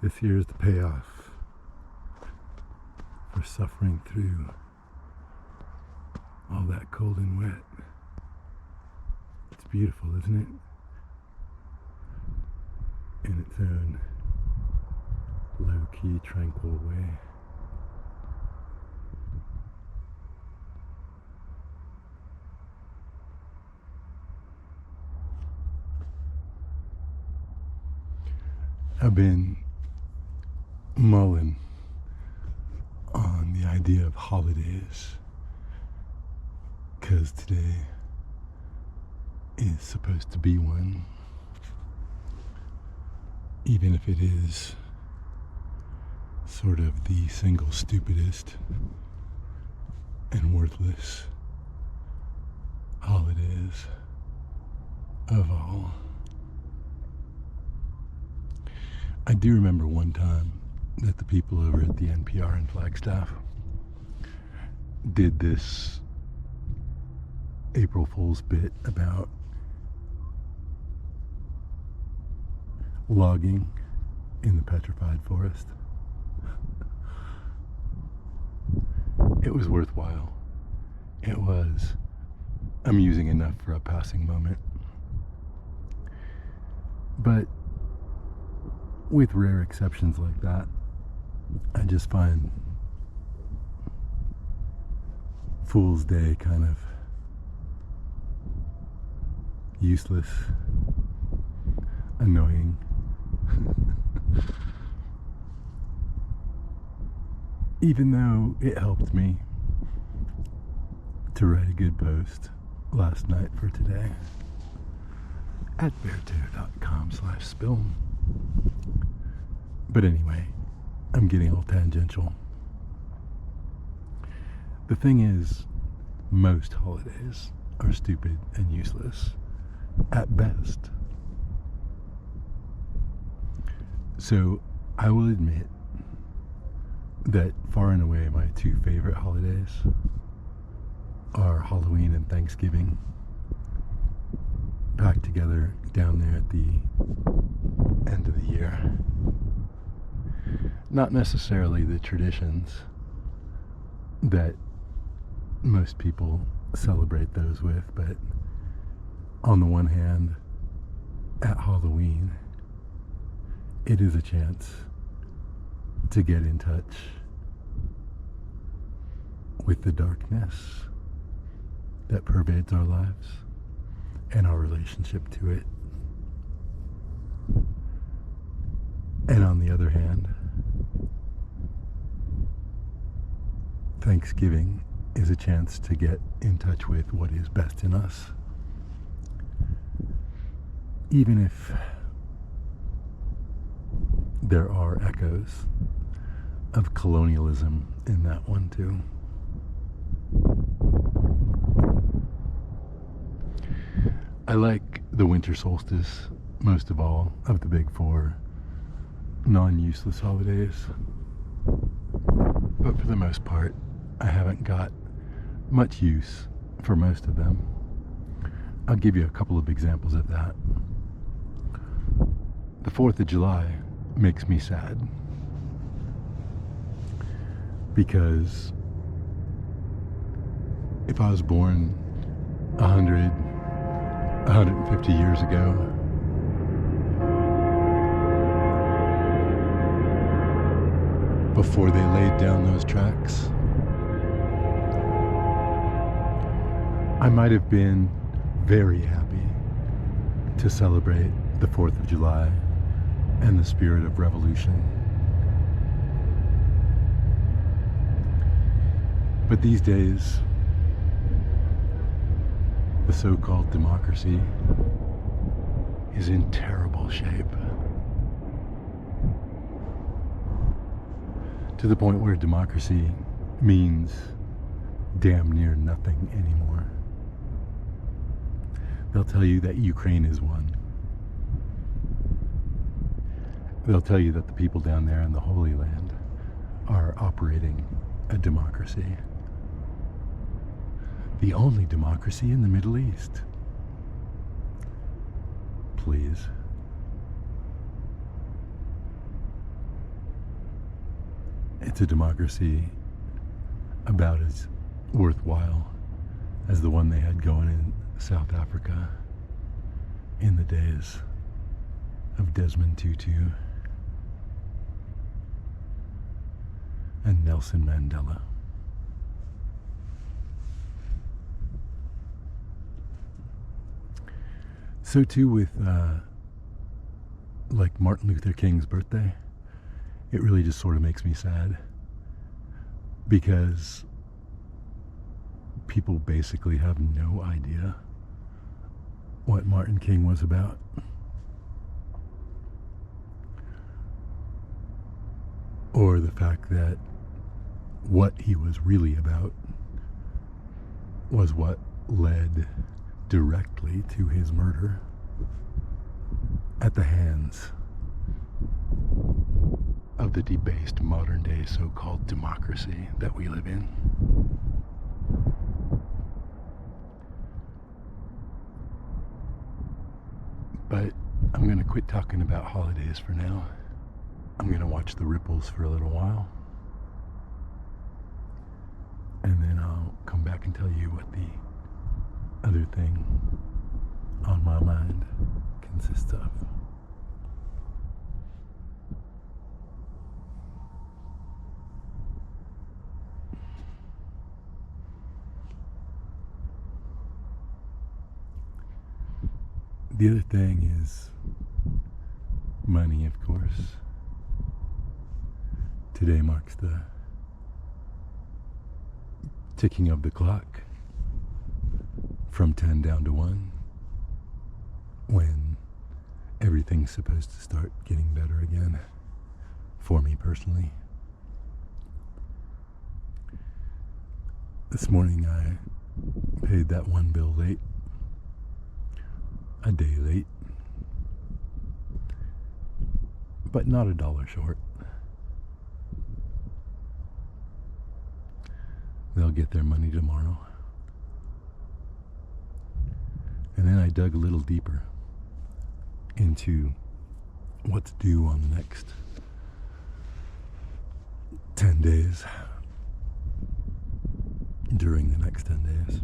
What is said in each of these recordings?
This here is the payoff for suffering through all that cold and wet. It's beautiful, isn't it? In its own low-key, tranquil way. I've been mulling on the idea of holidays because today is supposed to be one, even if it is sort of the single stupidest and worthless holidays of all. I do remember one time that the people over at the NPR in Flagstaff did this April Fool's bit about logging in the petrified forest. It was worthwhile. It was amusing enough for a passing moment. But with rare exceptions like that, I just find Fool's Day kind of useless, annoying. Even though it helped me to write a good post last night for today at beartooth.com/spill. But anyway, I'm getting all tangential. The thing is, most holidays are stupid and useless at best. So I will admit that far and away my two favorite holidays are Halloween and Thanksgiving, packed together down there at the end of the year. Not necessarily the traditions that most people celebrate those with, but on the one hand, at Halloween, it is a chance to get in touch with the darkness that pervades our lives and our relationship to it. And on the other hand, Thanksgiving is a chance to get in touch with what is best in us. Even if there are echoes of colonialism in that one too. I like the winter solstice most of all of the big four non-useless holidays. But for the most part, I haven't got much use for most of them. I'll give you a couple of examples of that. The 4th of July makes me sad because if I was born 150 years ago, before they laid down those tracks, I might have been very happy to celebrate the 4th of July and the spirit of revolution. But these days, the so-called democracy is in terrible shape. To the point where democracy means damn near nothing anymore. They'll tell you that Ukraine is one. They'll tell you that the people down there in the Holy Land are operating a democracy. The only democracy in the Middle East. Please. it's a democracy about as worthwhile as the one they had going in South Africa in the days of Desmond Tutu and Nelson Mandela. So too with like Martin Luther King's birthday, it really just sort of makes me sad because people basically have no idea what Martin King was about. Or the fact that what he was really about was what led directly to his murder at the hands of the debased modern day so-called democracy that we live in. But I'm going to quit talking about holidays for now. I'm going to watch the ripples for a little while. And then I'll come back and tell you what the other thing on my mind consists of. The other thing is money, of course. Today marks the ticking of the clock from 10 down to 1, when everything's supposed to start getting better again, for me personally. This morning I paid that one bill late, a day late, but not $1 short. They'll get their money tomorrow. And then I dug a little deeper into what's due on the next 10 days, during the next 10 days.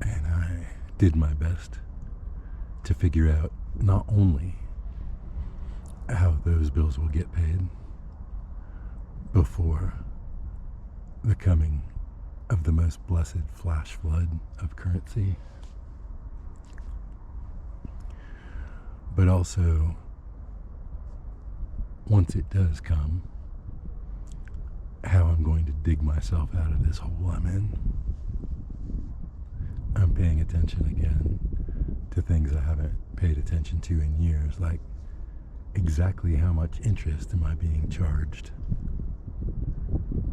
And I did my best to figure out not only how those bills will get paid before the coming of the most blessed flash flood of currency, but also, once it does come, how I'm going to dig myself out of this hole I'm in. I'm paying attention again to things I haven't paid attention to in years, like exactly how much interest am I being charged,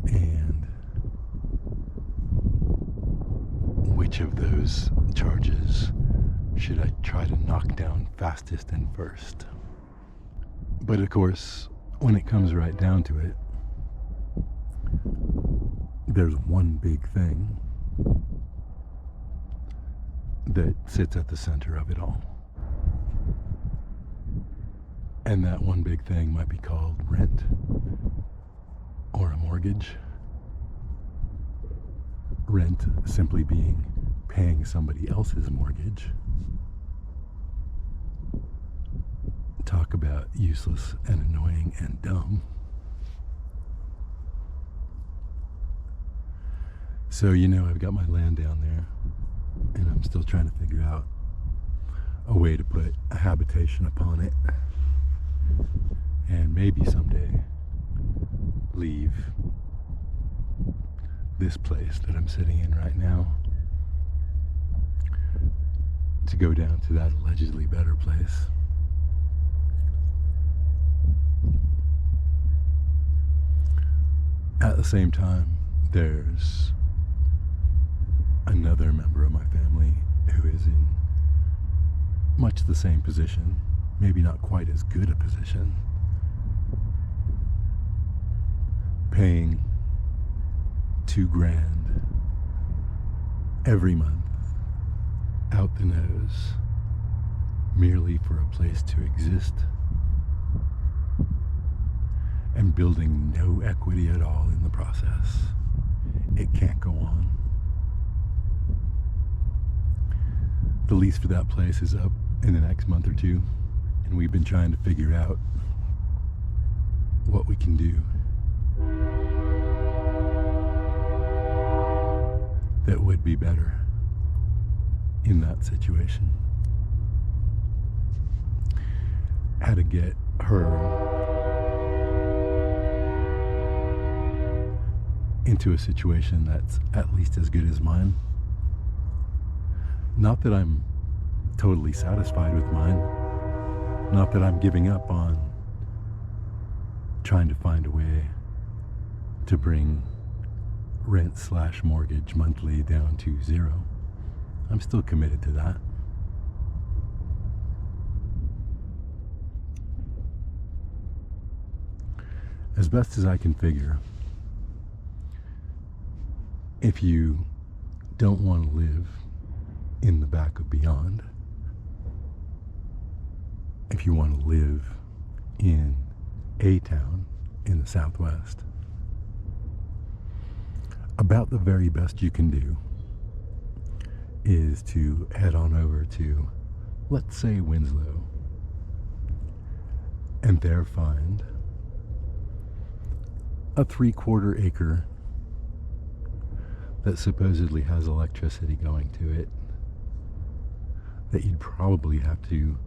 and which of those charges should I try to knock down fastest and first. But of course, when it comes right down to it, there's one big thing that sits at the center of it all. And that one big thing might be called rent or a mortgage. Rent simply being paying somebody else's mortgage. Talk about useless and annoying and dumb. So, I've got my land down there, and I'm still trying to figure out a way to put a habitation upon it, and maybe someday leave this place that I'm sitting in right now to go down to that allegedly better place. At the same time, there's another member of my family who is in much the same position, maybe not quite as good a position, paying $2,000 every month out the nose merely for a place to exist and building no equity at all in the process. It can't go on. The lease for that place is up in the next month or two, and we've been trying to figure out what we can do that would be better in that situation. How to get her into a situation that's at least as good as mine. Not that I'm totally satisfied with mine. Not that I'm giving up on trying to find a way to bring rent/mortgage monthly down to zero. I'm still committed to that. As best as I can figure, if you don't want to live in the back of beyond, if you want to live in a town in the Southwest, about the very best you can do is to head on over to, let's say, Winslow, and there find a 3/4 acre that supposedly has electricity going to it, that you'd probably have to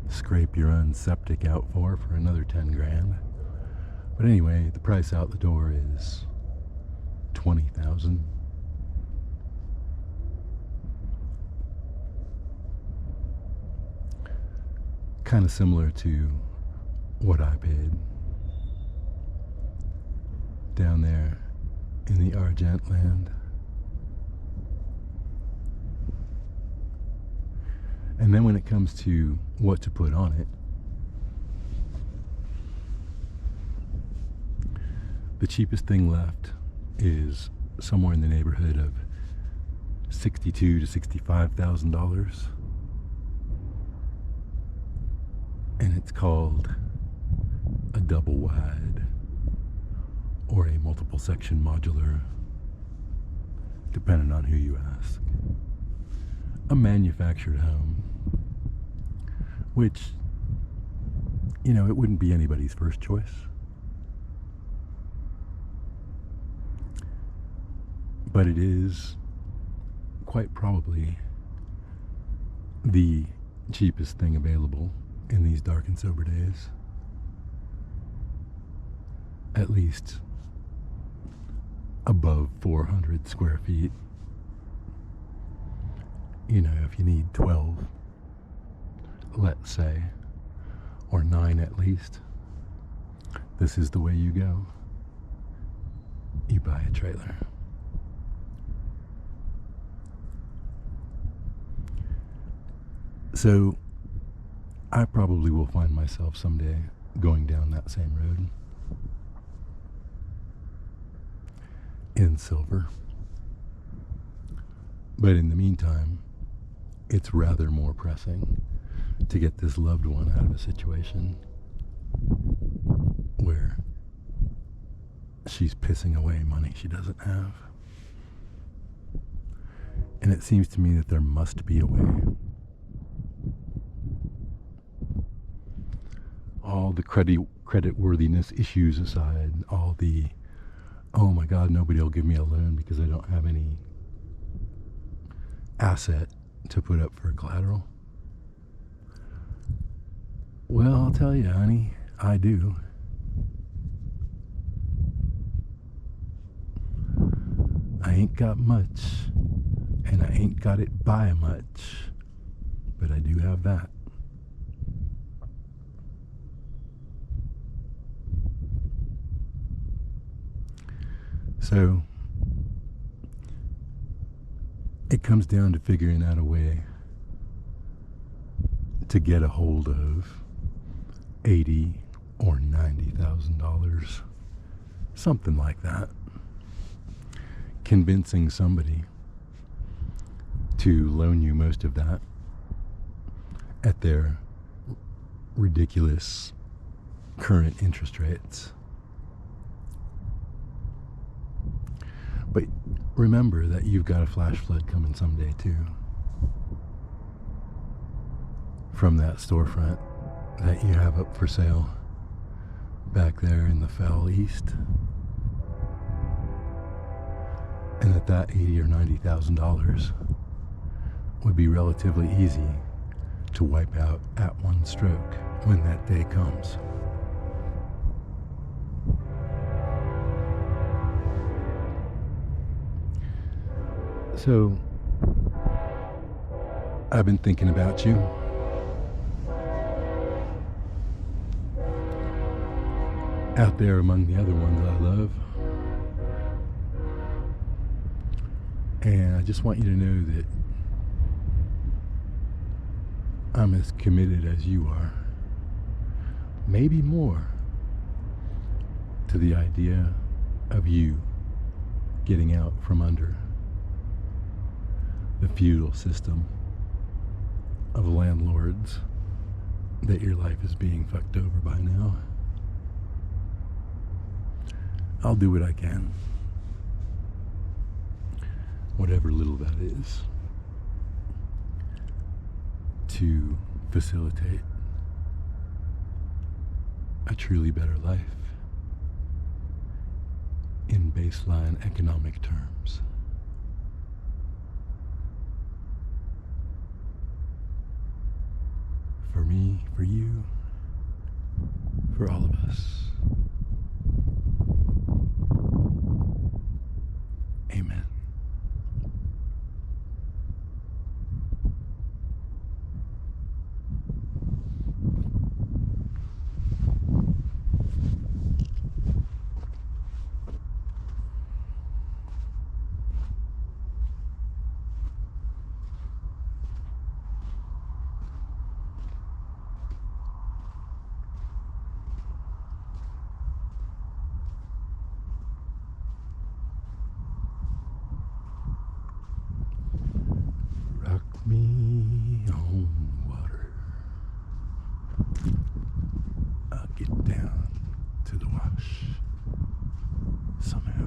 scrape your own septic out for another 10 grand. But anyway, the price out the door is $20,000. Kind of similar to what I paid down there in the Argent land. And then when it comes to what to put on it, the cheapest thing left is somewhere in the neighborhood of $62,000 to $65,000, and it's called a double wide or a multiple section modular, depending on who you ask. A manufactured home, which, you know, it wouldn't be anybody's first choice. But it is quite probably the cheapest thing available in these dark and sober days. At least above 400 square feet. You know, if you need 12, let's say, or 9 at least, this is the way you go. You buy a trailer. So, I probably will find myself someday going down that same road in silver. But in the meantime, it's rather more pressing to get this loved one out of a situation where she's pissing away money she doesn't have. And it seems to me that there must be a way. All the creditworthiness issues aside, all the, oh my God, nobody will give me a loan because I don't have any asset to put up for collateral. Well, I'll tell you, honey, I do. I ain't got much, and I ain't got it by much, but I do have that. So, it comes down to figuring out a way to get a hold of $80,000 or $90,000, something like that. Convincing somebody to loan you most of that at their ridiculous current interest rates. But remember that you've got a flash flood coming someday too. From that storefront that you have up for sale back there in the fell east. And that $80,000 or $90,000 would be relatively easy to wipe out at one stroke when that day comes. So, I've been thinking about you. Out there among the other ones I love. And I just want you to know that I'm as committed as you are, maybe more, to the idea of you getting out from under the feudal system of landlords that your life is being fucked over by now. I'll do what I can, whatever little that is, to facilitate a truly better life in baseline economic terms. For me, for you, for all of us. Amen. Me on water. I'll get down to the wash somehow.